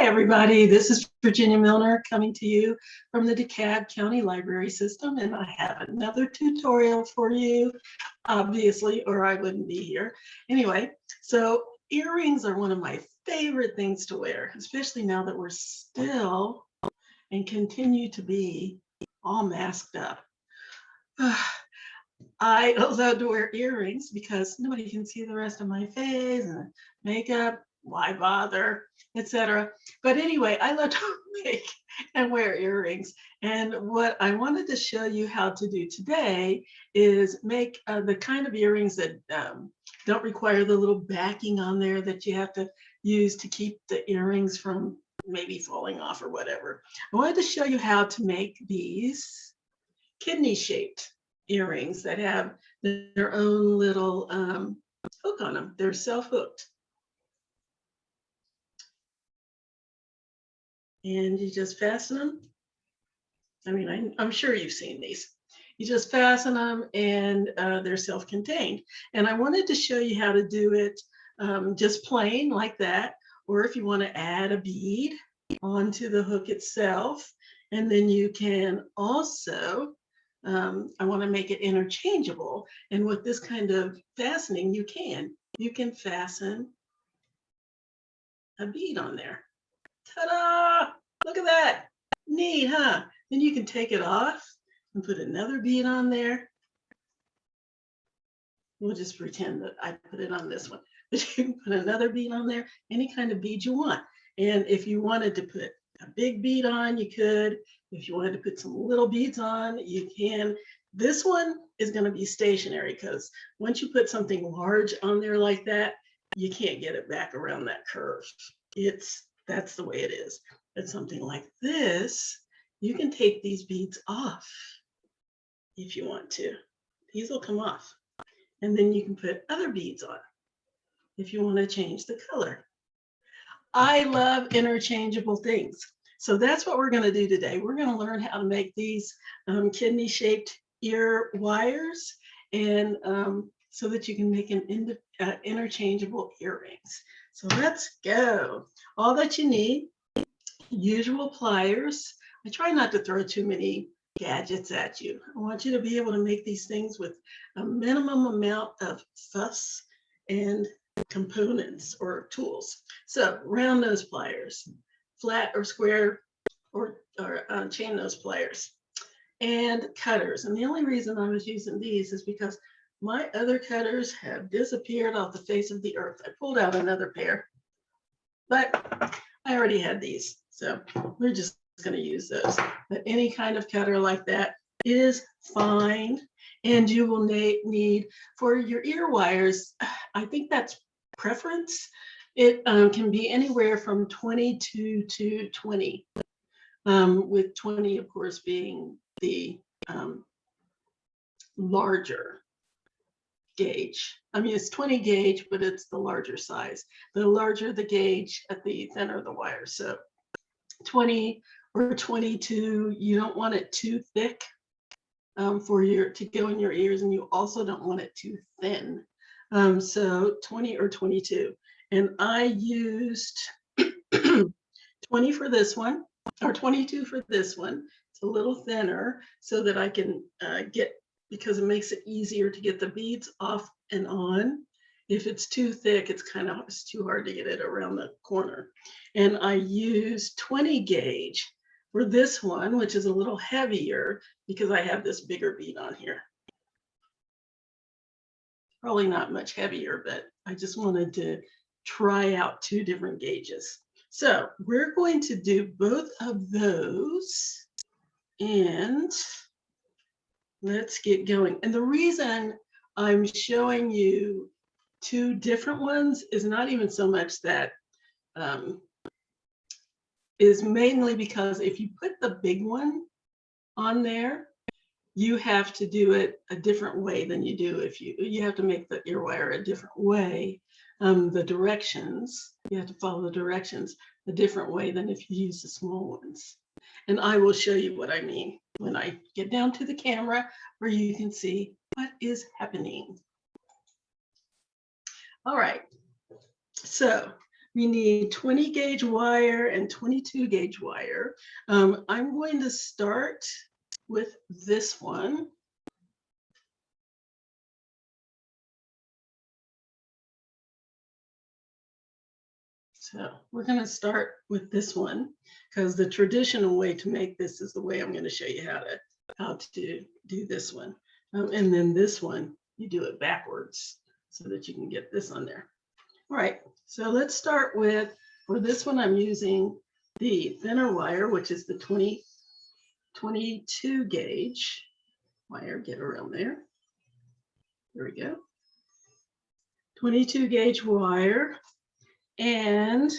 Hi, everybody. This is Virginia Milner coming to you from the DeKalb County Library System, and I have another tutorial for you, obviously, or I wouldn't be here. Anyway, so earrings are one of my favorite things to wear, especially now that we're still and continue to be all masked up. I love to wear earrings because nobody can see the rest of my face and makeup. Why bother, etc. But anyway, I love to make and wear earrings. And what I wanted to show you how to do today is make the kind of earrings that don't require the little backing on there that you have to use to keep the earrings from maybe falling off or whatever. I wanted to show you how to make these kidney-shaped earrings that have their own little hook on them. They're self-hooked. And you just fasten them. I mean, I'm sure you've seen these. You just fasten them and they're self-contained. And I wanted to show you how to do it just plain like that, or if you want to add a bead onto the hook itself. And then you can also, I want to make it interchangeable. And with this kind of fastening, you can fasten a bead on there. Ta-da! Look at that. Neat, huh? Then you can take it off and put another bead on there. We'll just pretend that I put it on this one. But you can put another bead on there, any kind of bead you want. And if you wanted to put a big bead on, you could. If you wanted to put some little beads on, you can. This one is going to be stationary because once you put something large on there like that, you can't get it back around that curve. That's the way it is. But something like this, you can take these beads off if you want to. These will come off. And then you can put other beads on if you want to change the color. I love interchangeable things. So that's what we're going to do today. We're going to learn how to make these kidney-shaped ear wires, and so that you can make an interchangeable earrings. So let's go. All that you need, usual pliers. I try not to throw too many gadgets at you. I want you to be able to make these things with a minimum amount of fuss and components or tools. So round nose pliers, flat or square or chain nose pliers, and cutters. And the only reason I was using these is because my other cutters have disappeared off the face of the earth. I pulled out another pair, but I already had these. So we're just going to use those. But any kind of cutter like that is fine. And you will need for your ear wires, I think that's preference. It can be anywhere from 22 to 20, with 20, of course, being the larger gauge. I mean, it's 20 gauge, but it's the larger size. The larger the gauge, the thinner the wire. So 20 or 22, you don't want it too thick to go in your ears, and you also don't want it too thin. So 20 or 22. And I used 20 for this one, or 22 for this one. It's a little thinner so that I can because it makes it easier to get the beads off and on. If it's too thick, it's too hard to get it around the corner. And I used 20 gauge for this one, which is a little heavier because I have this bigger bead on here. Probably not much heavier, but I just wanted to try out two different gauges. So we're going to do both of those, and let's get going. And the reason I'm showing you two different ones is not even so much that, is mainly because if you put the big one on there, you have to do it a different way than you do if you have to make the ear wire a different way. The directions, you have to follow the directions a different way than if you use the small ones. And I will show you what I mean when I get down to the camera where you can see what is happening. All right, so We need 20 gauge wire and 22 gauge wire. I'm going to start with this one. So we're going to start with this one because the traditional way to make this is the way I'm going to show you how to do this one. And then this one, you do it backwards so that you can get this on there. All right, so let's start with, for this one, I'm using the thinner wire, which is the 22 gauge wire. Get around there. There we go. 22 gauge wire. And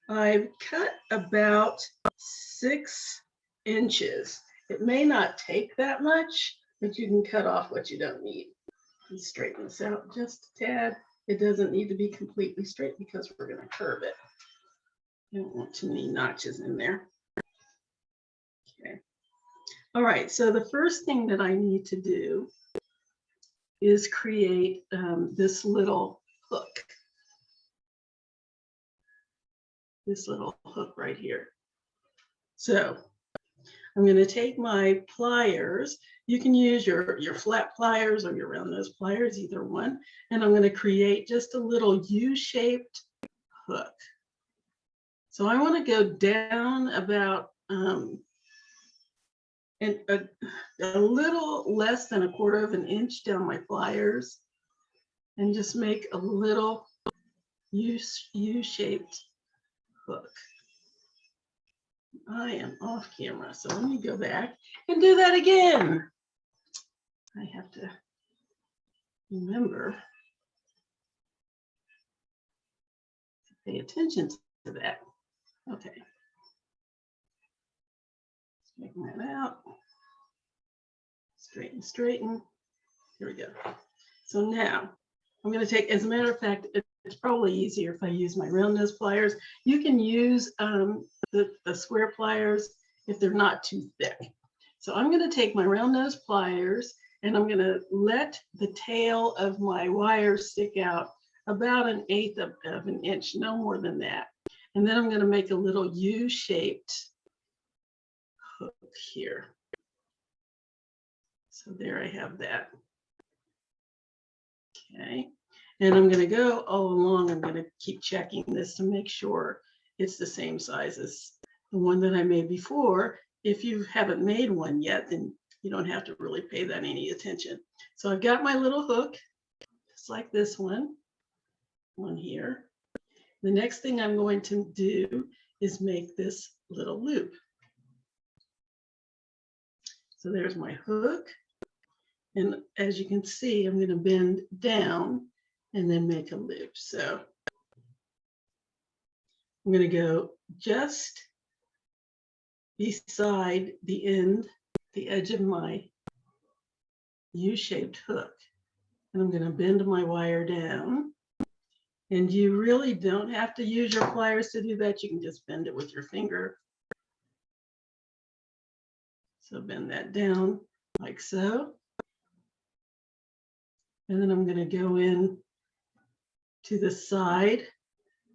I've cut about 6 inches. It may not take that much, but you can cut off what you don't need. Let's straighten this out just a tad. It doesn't need to be completely straight because we're going to curve it. You don't want too many notches in there. Okay. All right, so the first thing that I need to do is create this little hook. This little hook right here. So I'm going to take my pliers. You can use your flat pliers or your round nose pliers, either one. And I'm going to create just a little U-shaped hook. So I want to go down about a little less than 1/4 of an inch down my pliers and just make a little U-shaped hook. I am off camera, so let me go back and do that again. I have to remember to pay attention to that. Okay. Straighten that out. Straighten, straighten. Here we go. So now I'm going to take, as a matter of fact, it's probably easier if I use my round nose pliers. You can use the square pliers if they're not too thick. So I'm going to take my round nose pliers and I'm going to let the tail of my wire stick out about 1/8 of an inch, no more than that. And then I'm going to make a little U-shaped hook here. So there I have that. Okay. And I'm going to go all along. I'm going to keep checking this to make sure it's the same size as the one that I made before. If you haven't made one yet, then you don't have to really pay that any attention. So I've got my little hook, just like this one here. The next thing I'm going to do is make this little loop. So there's my hook. And as you can see, I'm going to bend down and then make a loop. So I'm going to go just beside the end, the edge of my U-shaped hook. And I'm going to bend my wire down. And you really don't have to use your pliers to do that. You can just bend it with your finger. So bend that down like so. And then I'm going to go in to the side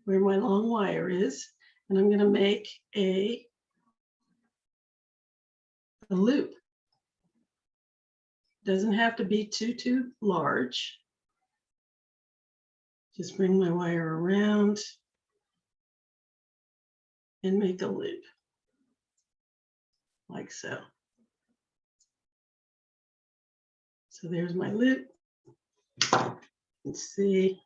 where my long wire is, and I'm going to make a loop. Doesn't have to be too large. Just bring my wire around and make a loop like so. So there's my loop. Let's see.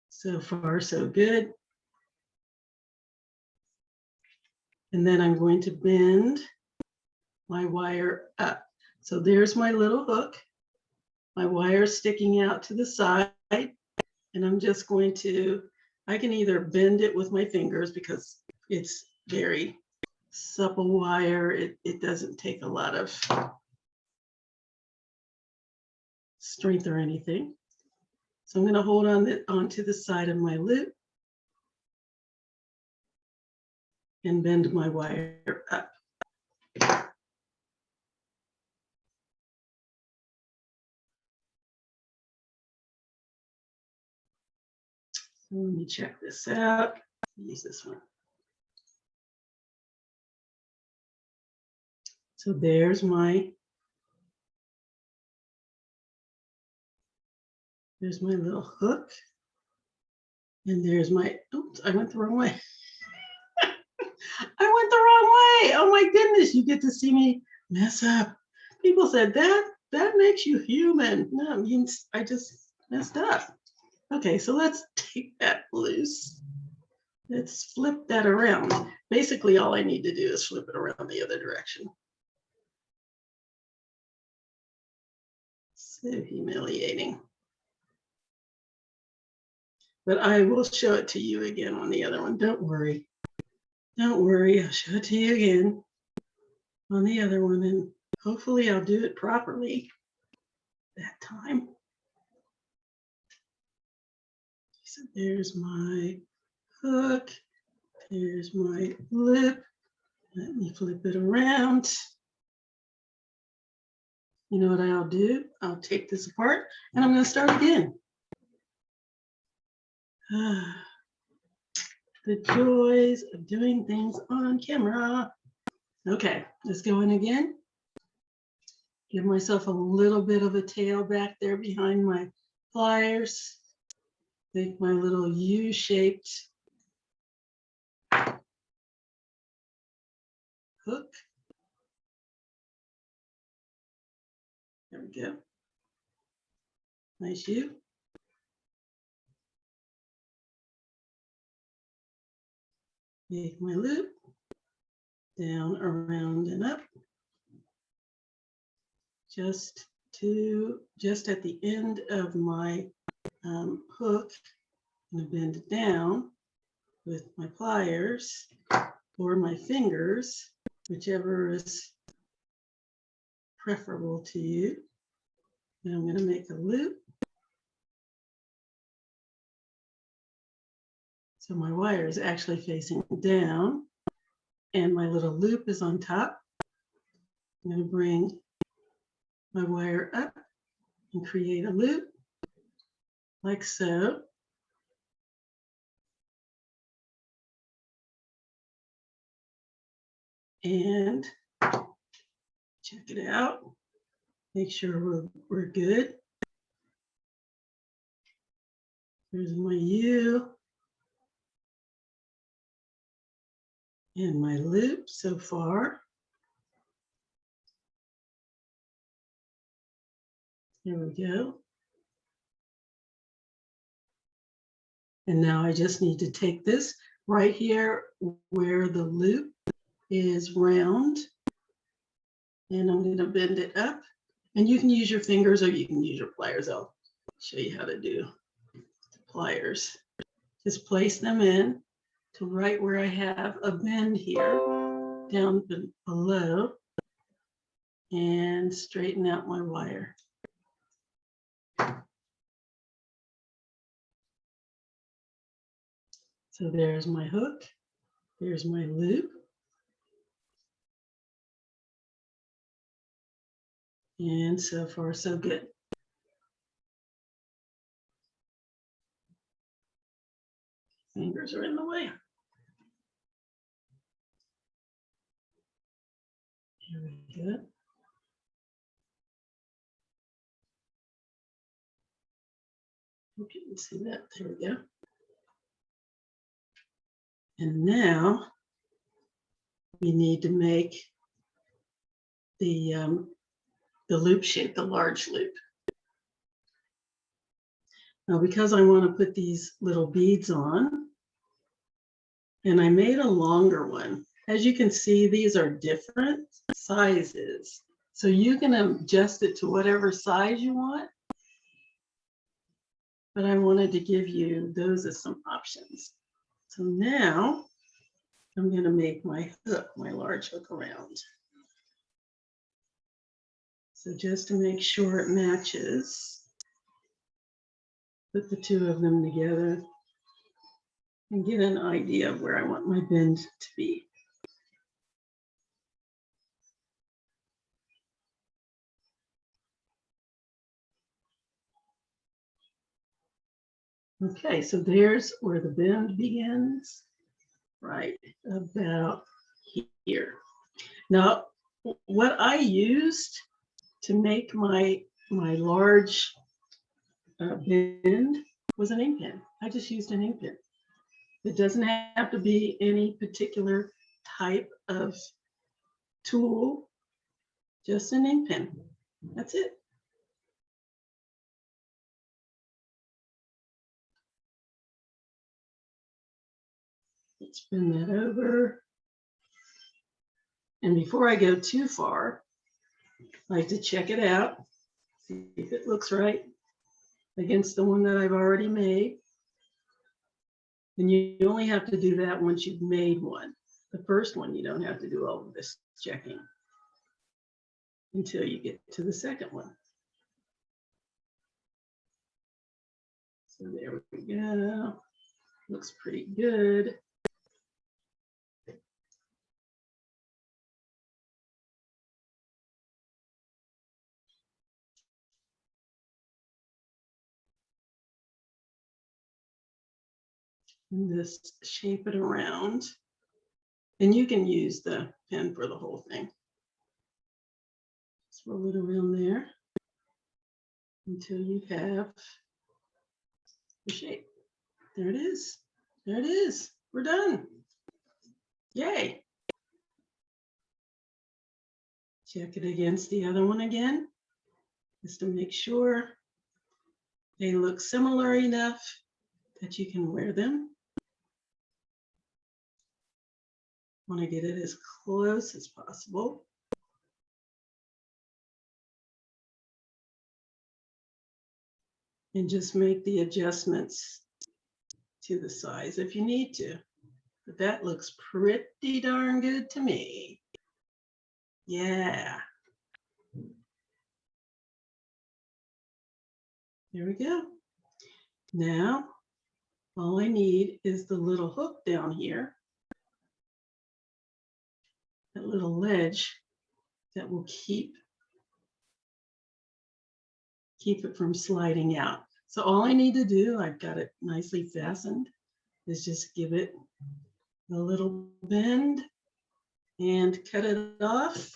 So far, so good. And then I'm going to bend my wire up. So there's my little hook. My wire sticking out to the side. And I'm just going to, I can either bend it with my fingers because it's very supple wire. It doesn't take a lot of strength or anything. So I'm going to hold on onto the side of my loop and bend my wire up. So let me check this out. Use this one. So there's my little hook. And there's my, oops, I went the wrong way. I went the wrong way. Oh my goodness, you get to see me mess up. People said that makes you human. No, it means I just messed up. Okay, so let's take that loose. Let's flip that around. Basically, all I need to do is flip it around the other direction. So humiliating. But I will show it to you again on the other one. Don't worry. Don't worry, I'll show it to you again on the other one, and hopefully I'll do it properly that time. So there's my hook, there's my lip. Let me flip it around. You know what I'll do? I'll take this apart and I'm going to start again. The joys of doing things on camera. Okay, let's go in again. Give myself a little bit of a tail back there behind my pliers. Make my little U-shaped hook. There we go. Nice U. Make my loop. Down, around, and up. Just at the end of my hook, I'm going to bend it down with my pliers or my fingers, whichever is preferable to you. And I'm going to make a loop. So my wire is actually facing down and my little loop is on top. I'm going to bring my wire up and create a loop like so. And check it out. Make sure we're good. There's my U and my loop so far. There we go. And now I just need to take this right here where the loop is round. And I'm going to bend it up. And you can use your fingers or you can use your pliers. I'll show you how to do the pliers. Just place them in to right where I have a bend here, down below, and straighten out my wire. So there's my hook, there's my loop. And so far, so good. Fingers are in the way. Here we go. Hope you can see that. There we go. And now we need to make the loop shape, the large loop. Now, because I want to put these little beads on, and I made a longer one. As you can see, these are different sizes. So you can adjust it to whatever size you want. But I wanted to give you those as some options. So now I'm going to make my hook, my large hook around. So just to make sure it matches, put the two of them together and get an idea of where I want my bend to be. Okay, so there's where the bend begins, right about here. Now, what I used to make my large bend was an ink pen. I just used an ink pen. It doesn't have to be any particular type of tool, just an ink pen. That's it. Let's spin that over. And before I go too far, I like to check it out, see if it looks right against the one that I've already made. And you only have to do that once you've made one. The first one, you don't have to do all of this checking until you get to the second one. So there we go. Looks pretty good. And just shape it around. And you can use the pen for the whole thing. Just roll it around there until you have the shape. There it is. There it is. We're done. Yay. Check it against the other one again, just to make sure they look similar enough that you can wear them. Want to get it as close as possible. And just make the adjustments to the size if you need to. But that looks pretty darn good to me. Yeah. There we go. Now, all I need is the little hook down here, that little ledge that will keep it from sliding out. So all I need to do, I've got it nicely fastened, is just give it a little bend and cut it off.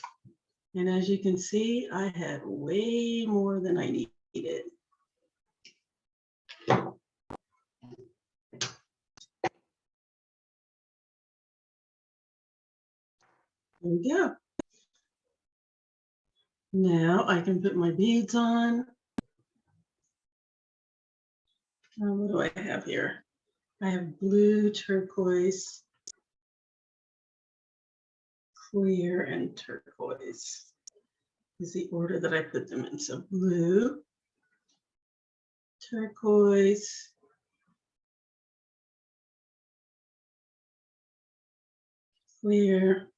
And as you can see, I had way more than I needed. There we go. Now I can put my beads on. What do I have here? I have blue, turquoise, clear, and turquoise is the order that I put them in. So blue, turquoise, clear,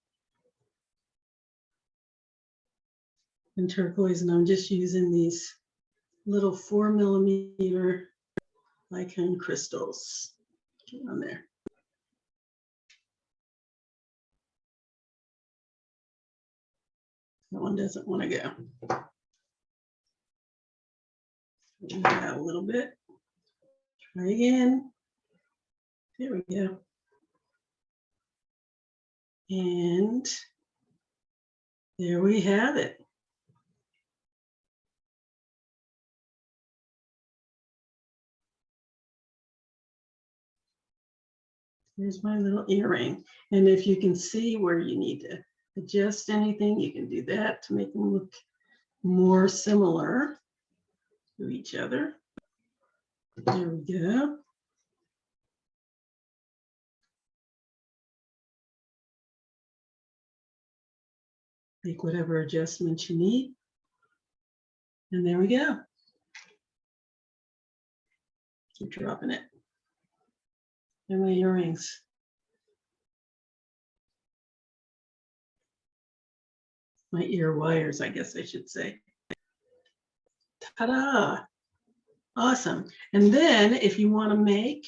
and turquoise. And I'm just using these little 4mm Lycone crystals on there. That one doesn't want to go. A little bit. Try again. There we go. And there we have it. Here's my little earring. And if you can see where you need to adjust anything, you can do that to make them look more similar to each other. There we go. Make whatever adjustments you need. And there we go. Keep dropping it. And my earrings. My ear wires, I guess I should say. Ta-da! Awesome. And then if you want to make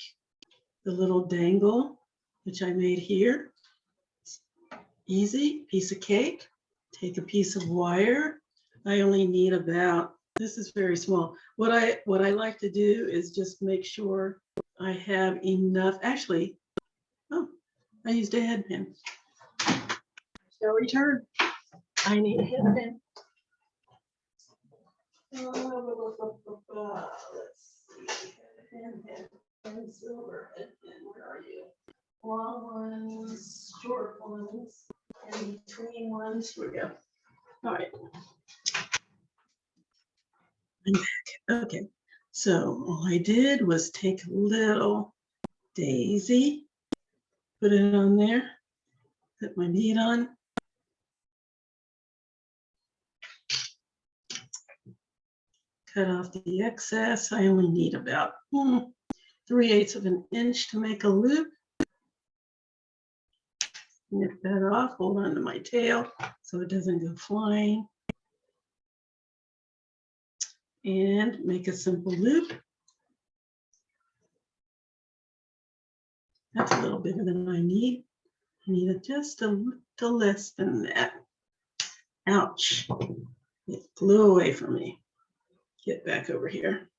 the little dangle, which I made here, easy, piece of cake, take a piece of wire. I only need about, this is very small. What I like to do is just make sure I have enough, actually, oh, I used a head pin. So return. I need a head pin. Let's see. Head pin, silver head pin. Where are you? Long ones, short ones, and between ones. Here we go. All right. I'm back. Okay. So all I did was take a little daisy, put it on there, put my bead on. Cut off the excess. I only need about 3/8 of an inch to make a loop. Nip that off, hold on to my tail so it doesn't go flying. And make a simple loop. That's a little bigger than I need. I need it just a little less than that. Ouch. It flew away from me. Get back over here.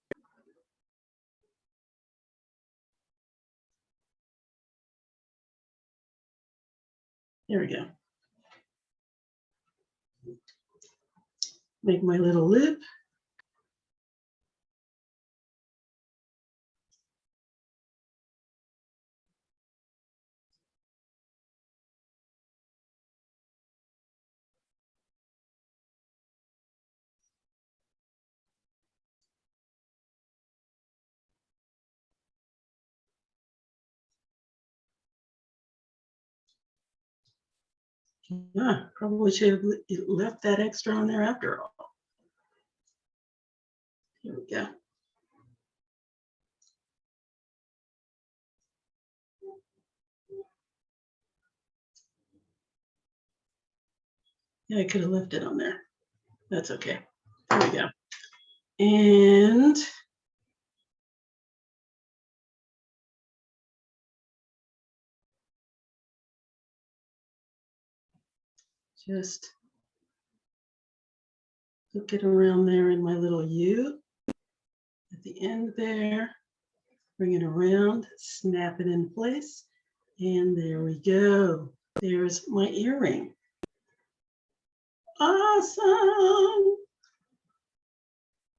There we go. Make my little loop. Probably should have left that extra on there after all. Here we go. Yeah, I could have left it on there. That's okay. There we go. And just hook it around there in my little U at the end there. Bring it around, snap it in place, and there we go. There's my earring. Awesome!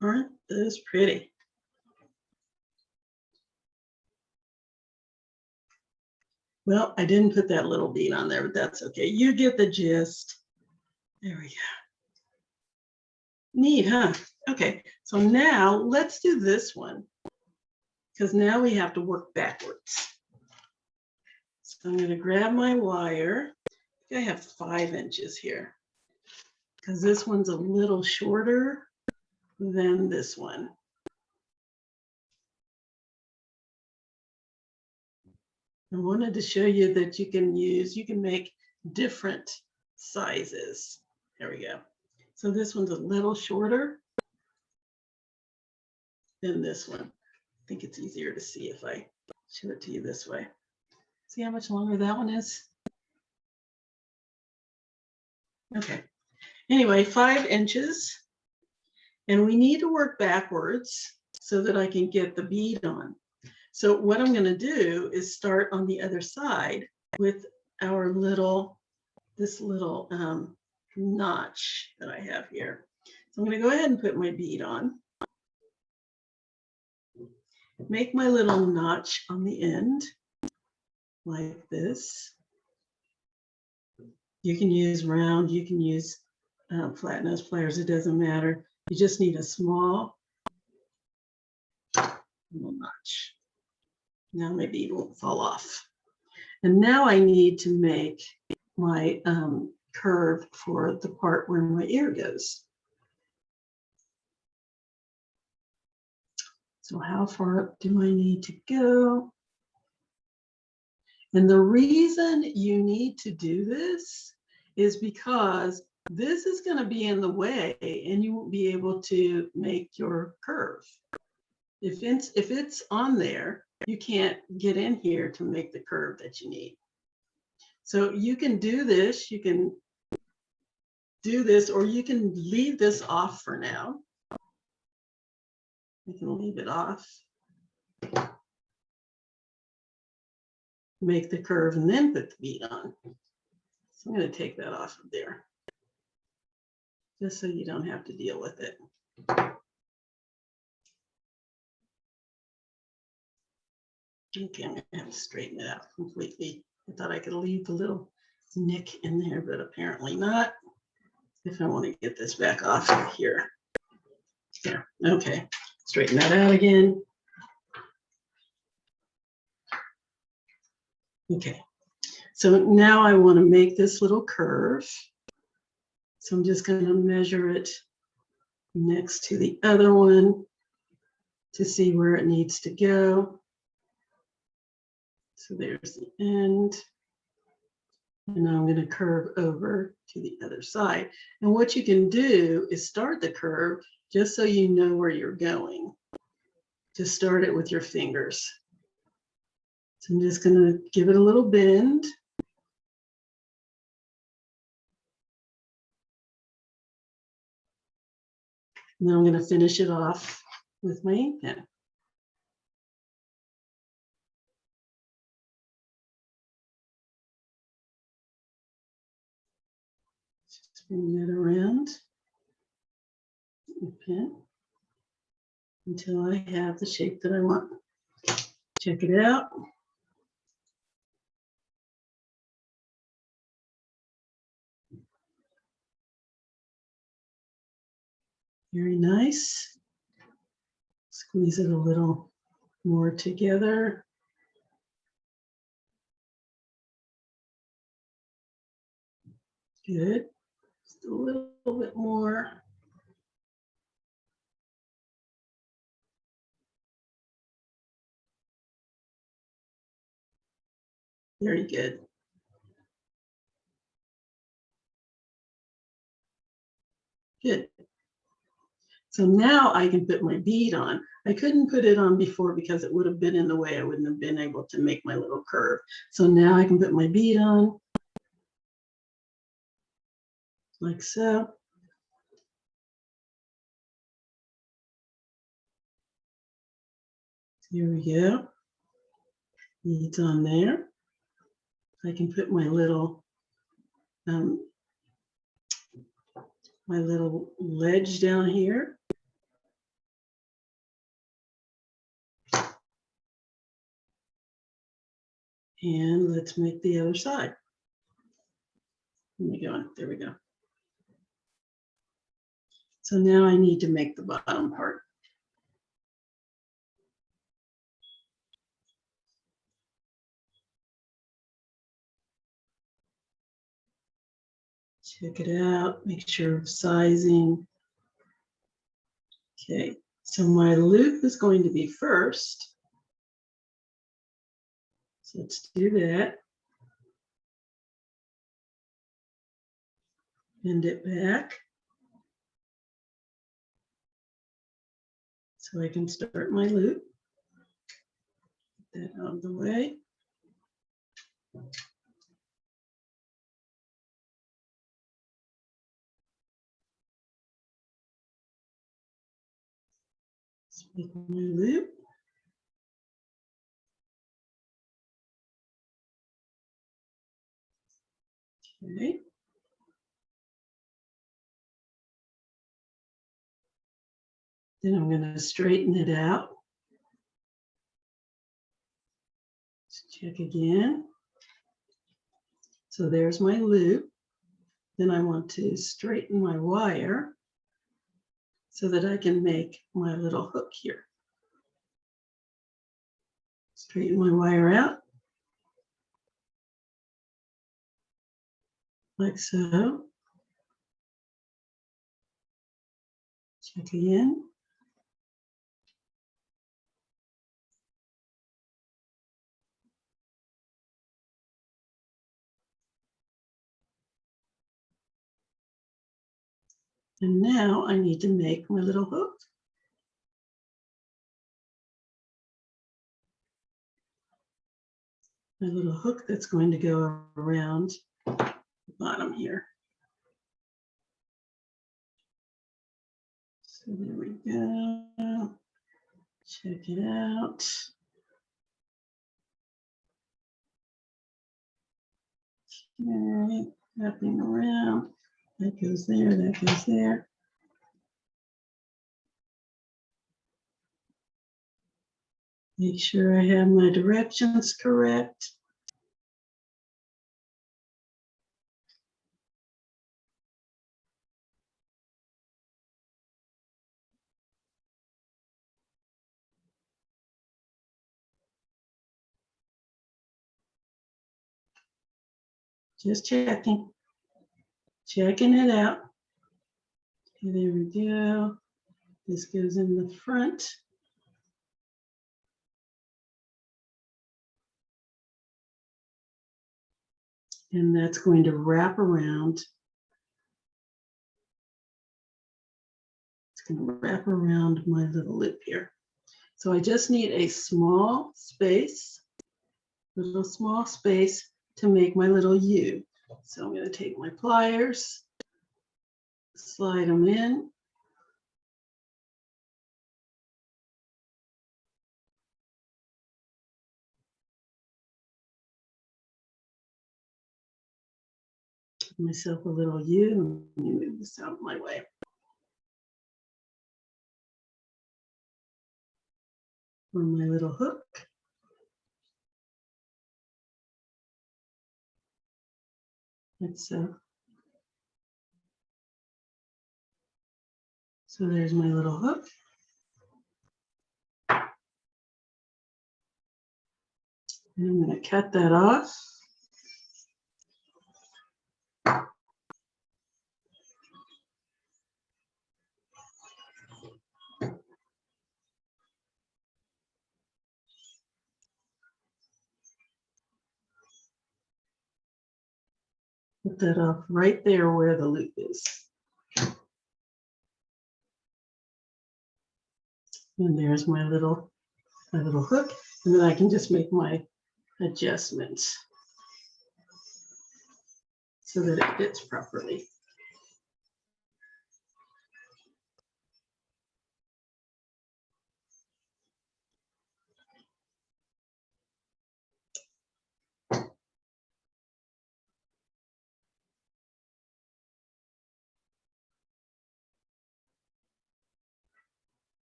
Aren't those pretty? Well, I didn't put that little bead on there, but that's okay. You get the gist. There we go. Neat, huh? Okay, so now let's do this one, because now we have to work backwards. So I'm going to grab my wire. I have 5 inches here, because this one's a little shorter than this one. I wanted to show you that you can make different sizes. There we go. So this one's a little shorter than this one. I think it's easier to see if I show it to you this way. See how much longer that one is? Okay. Anyway, 5 inches. And we need to work backwards so that I can get the bead on. So what I'm going to do is start on the other side with our this little notch that I have here. So I'm going to go ahead and put my bead on. Make my little notch on the end like this. You can use round, you can use flat nose pliers, it doesn't matter. You just need a small little notch. Now my bead won't fall off. And now I need to make my curve for the part where my ear goes. So how far up do I need to go? And the reason you need to do this is because this is going to be in the way and you won't be able to make your curve. If it's on there, you can't get in here to make the curve that you need. So you can do this, or you can leave this off for now. You can leave it off. make the curve and then put the bead on. So I'm going to take that off of there, just so you don't have to deal with it. Okay, I'm going to have to straighten it out completely. I thought I could leave the little nick in there, but apparently not. If I want to get this back off of here. There, okay, straighten that out again. Okay, so now I want to make this little curve. So I'm just going to measure it next to the other one to see where it needs to go. So there's the end. And now I'm going to curve over to the other side. And what you can do is start the curve just so you know where you're going. Just start it with your fingers. So I'm just going to give it a little bend. And then I'm going to finish it off with my ink pen. Just bring that around the pen until I have the shape that I want. Check it out. Very nice. Squeeze it a little more together. Good. Just a little bit more. Very good. Good. So now I can put my bead on. I couldn't put it on before because it would have been in the way. I wouldn't have been able to make my little curve. So now I can put my bead on like so. Here we go. Beads on there. I can put my little ledge down here. And let's make the other side. Let me go. There we go. So now I need to make the bottom part. Check it out, make sure of sizing. Okay, so my loop is going to be first. So let's do that. Bend it back. So I can start my loop. Get that out of the way. Let's make my loop. Okay. Then I'm going to straighten it out. Let's check again. So there's my loop. Then I want to straighten my wire so that I can make my little hook here. Straighten my wire out. Like so. Check again. And now I need to make my little hook. My little hook that's going to go around the bottom here. So there we go. Check it out. Okay, wrapping around. That goes there, that goes there. Make sure I have my directions correct. Just checking it out. Okay, there we go. This goes in the front. And that's going to wrap around. It's going to wrap around my little loop here. So I just need a small space, to make my little U. So I'm going to take my pliers, slide them in. Give myself a little U. Let me move this out of my way. For my little hook. That's so there's my little hook. And I'm going to cut that off. Put that off right there where the loop is. And there's my little hook. And then I can just make my adjustments so that it fits properly.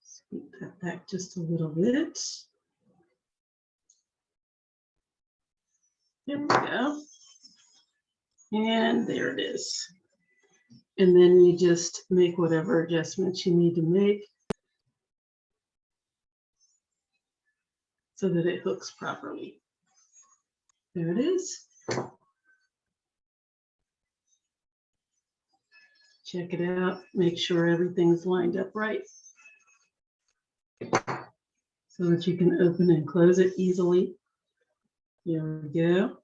Scoot that back just a little bit. There we go. And there it is. And then you just make whatever adjustments you need to make so that it hooks properly. There it is. Check it out. Make sure everything's lined up right so that you can open and close it easily. There we go.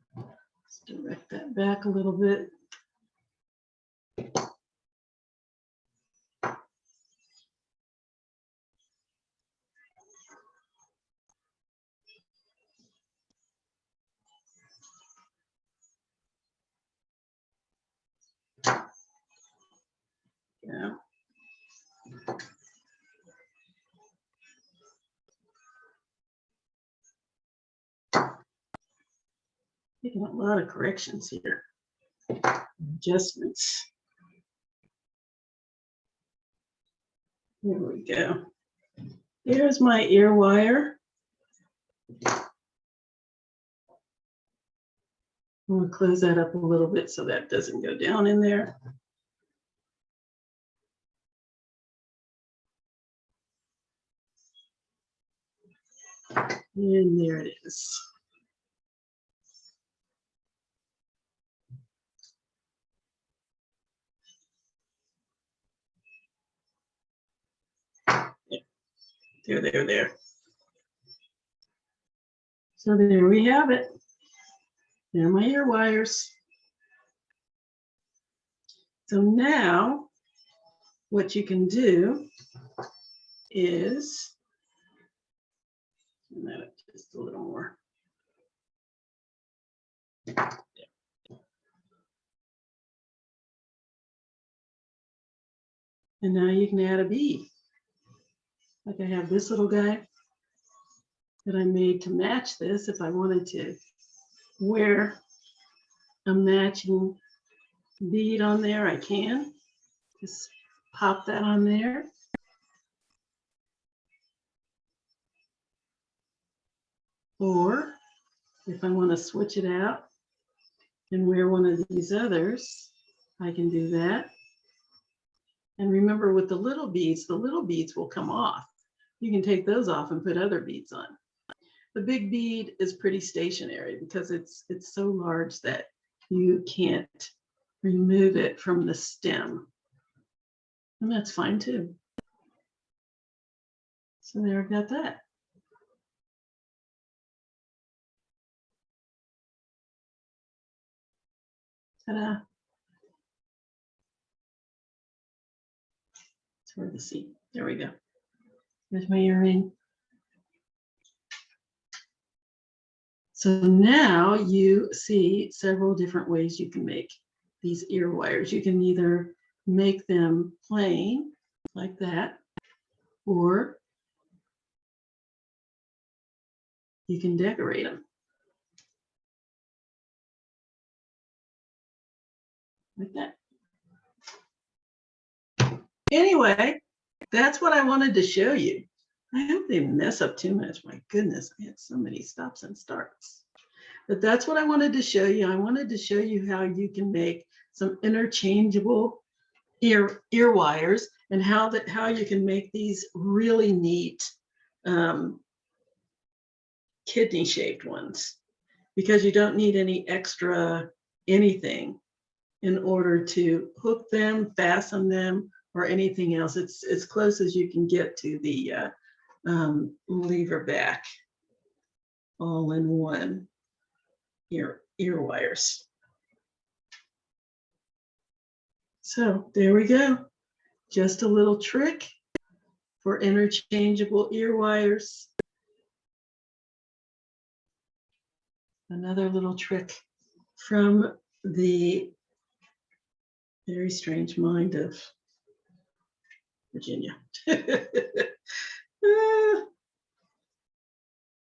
Let's direct that back a little bit. Yeah. Making a lot of corrections here. Adjustments. There we go. There's my ear wire. I'm going to close that up a little bit so that doesn't go down in there. And there it is. There. So there we have it. There are my ear wires. So now what you can do is, turn that up just a little more. And now you can add a bead. Like I have this little guy that I made to match this. If I wanted to wear a matching bead on there, I can. Just pop that on there. Or if I want to switch it out and wear one of these others, I can do that. And remember, with the little beads will come off. You can take those off and put other beads on. The big bead is pretty stationary because it's so large that you can't remove it from the stem. And that's fine too. So there, I've got that. Ta-da. It's hard to see. There we go. There's my earring. So now you see several different ways you can make these ear wires. You can either make them plain like that, or you can decorate them like that. Anyway, that's what I wanted to show you. I hope they mess up too much. My goodness, I had so many stops and starts. But that's what I wanted to show you. I wanted to show you how you can make some interchangeable ear wires, and how you can make these really neat kidney shaped ones, because you don't need any extra anything in order to hook them, fasten them, or anything else. It's as close as you can get to the lever back all-in-one ear wires. So there we go. Just a little trick for interchangeable ear wires. Another little trick from the very strange mind of Virginia.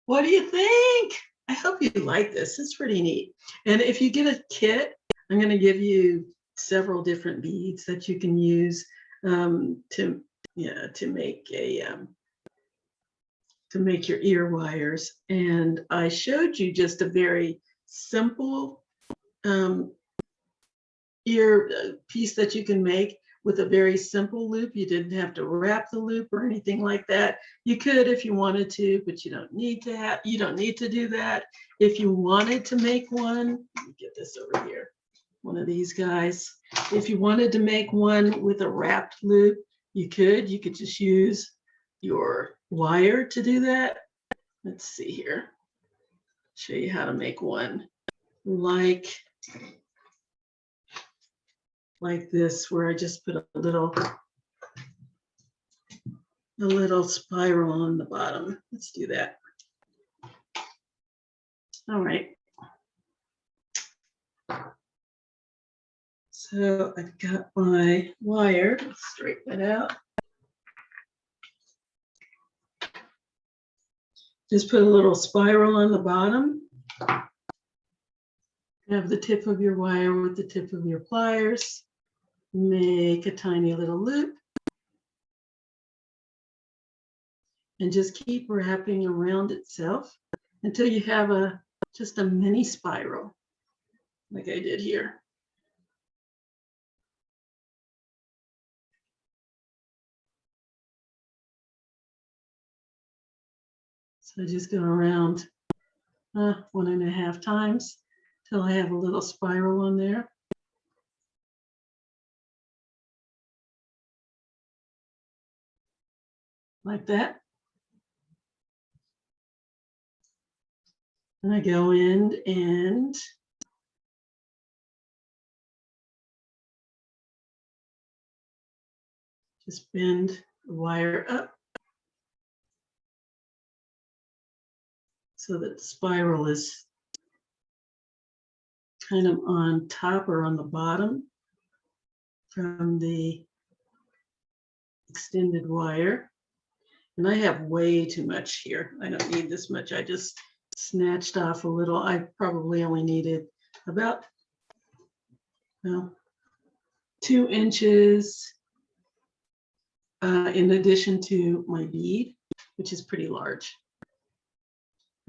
What do you think? I hope you like this. It's pretty neat. And if you get a kit, I'm going to give you several different beads that you can use to make to make your ear wires. And I showed you just a very simple ear piece that you can make with a very simple loop. You didn't have to wrap the loop or anything like that. You could if you wanted to, but you don't need to do that. If you wanted to make one, let me get this over here, one of these guys. If you wanted to make one with a wrapped loop, you could just use your wire to do that. Let's see here. Show you how to make one like this, where I just put a little spiral on the bottom. Let's do that. All right. So I've got my wire. Let's straighten it out. Just put a little spiral on the bottom. Have the tip of your wire with the tip of your pliers. Make a tiny little loop. And just keep wrapping around itself until you have just a mini spiral, like I did here. So just go around 1.5 times till I have a little spiral on there. Like that. And I go in and just bend the wire up so that the spiral is kind of on top or on the bottom from the extended wire. And I have way too much here. I don't need this much. I just snatched off a little. I probably only needed about, well, 2 inches in addition to my bead, which is pretty large.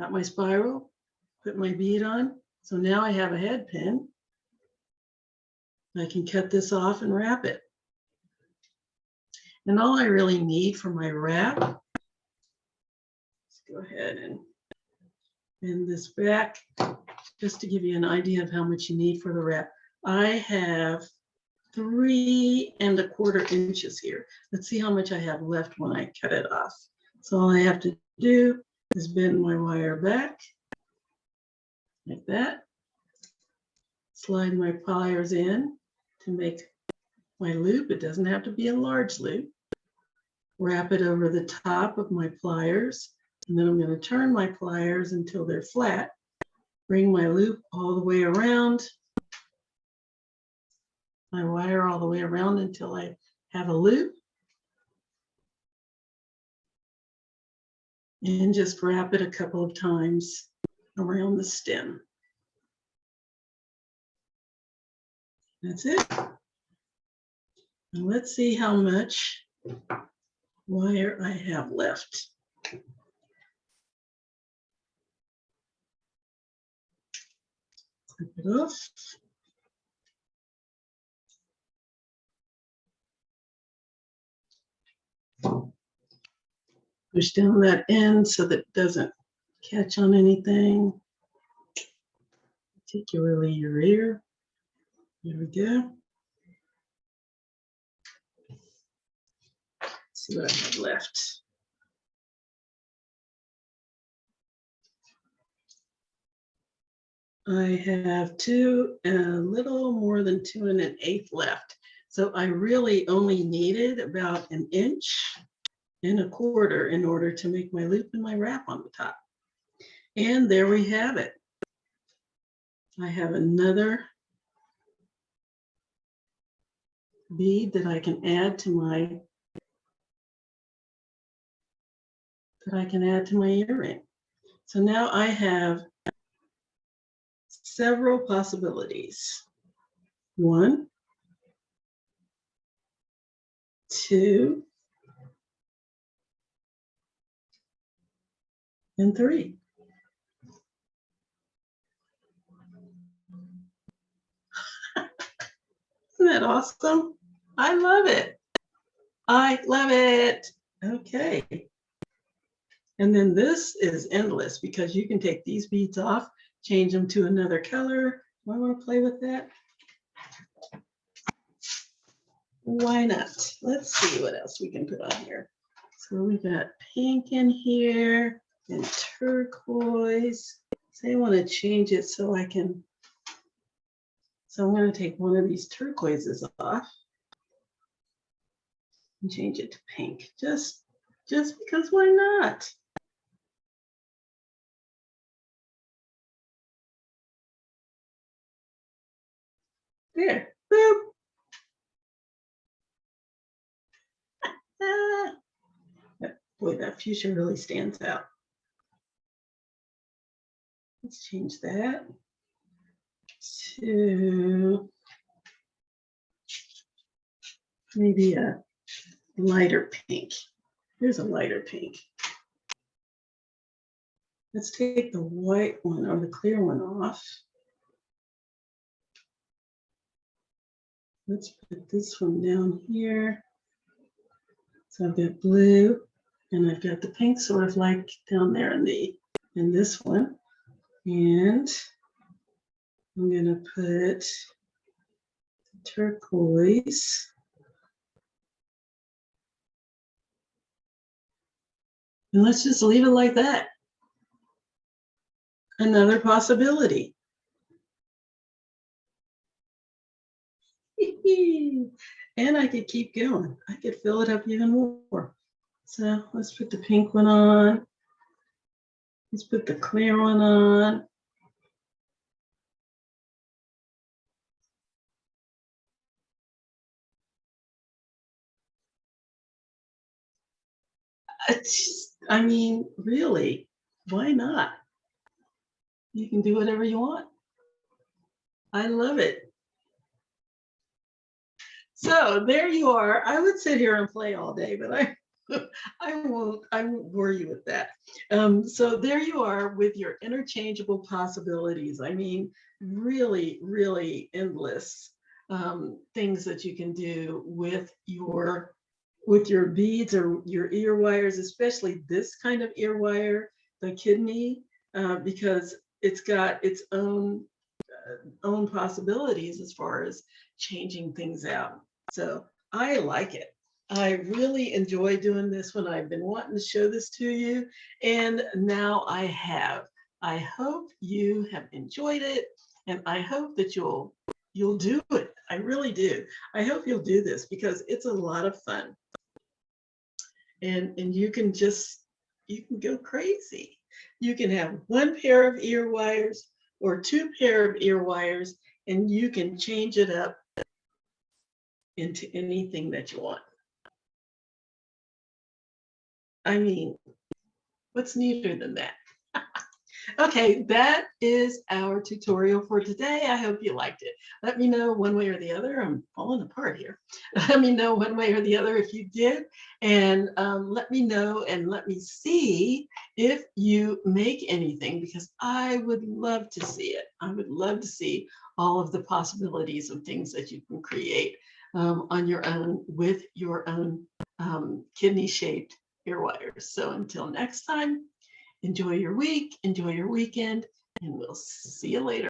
Got my spiral, put my bead on. So now I have a head pin. I can cut this off and wrap it. And all I really need for my wrap, let's go ahead and bend this back just to give you an idea of how much you need for the wrap. I have 3¼ inches here. Let's see how much I have left when I cut it off. So all I have to do is bend my wire back like that. Slide my pliers in to make my loop. It doesn't have to be a large loop. Wrap it over the top of my pliers, and then I'm going to turn my pliers until they're flat. Bring my loop all the way around, my wire all the way around until I have a loop. And just wrap it a couple of times around the stem. That's it. Now let's see how much wire I have left. Clip it off. Push down that end so that it doesn't catch on anything, particularly your ear. There we go. Let's see what I have left. I have a little more than 2 1/8 left. So I really only needed about 1¼ inches in order to make my loop and my wrap on the top. And there we have it. I have another bead that I can add to my earring. So now I have several possibilities. 1, 2, and 3. Isn't that awesome? I love it. I love it. Okay. And then this is endless because you can take these beads off, change them to another color. Do I want to play with that? Why not? Let's see what else we can put on here. So we got pink in here and turquoise. Say I want to change it so I can. So I'm going to take one of these turquoises off and change it to pink. Just because why not? There. Boop. Ah. Boy, that fuchsia really stands out. Let's change that to maybe a lighter pink. Here's a lighter pink. Let's take the white one or the clear one off. Let's put this one down here. So I've got blue and I've got the pink sort of like down there in this one. And I'm gonna put turquoise. And let's just leave it like that. Another possibility. And I could keep going. I could fill it up even more. So let's put the pink one on. Let's put the clear one on. I mean, really, why not? You can do whatever you want. I love it. So there you are. I would sit here and play all day, but I won't bore you with that. So there you are with your interchangeable possibilities. I mean, really, really endless things that you can do with your beads or your ear wires, especially this kind of ear wire, the kidney, because it's got its own possibilities as far as changing things out. So I like it. I really enjoy doing this one. I've been wanting to show this to you, and now I have. I hope you have enjoyed it, and I hope that you'll do it. I really do. I hope you'll do this because it's a lot of fun, and you can go crazy. You can have one pair of ear wires or two pair of ear wires, and you can change it up into anything that you want. I mean, what's neater than that? Okay, that is our tutorial for today. I hope you liked it. Let me know one way or the other. I'm falling apart here. Let me know one way or the other if you did. And let me know and let me see if you make anything because I would love to see it. I would love to see all of the possibilities of things that you can create on your own with your own kidney shaped ear wires. So until next time, enjoy your week, enjoy your weekend, and we'll see you later.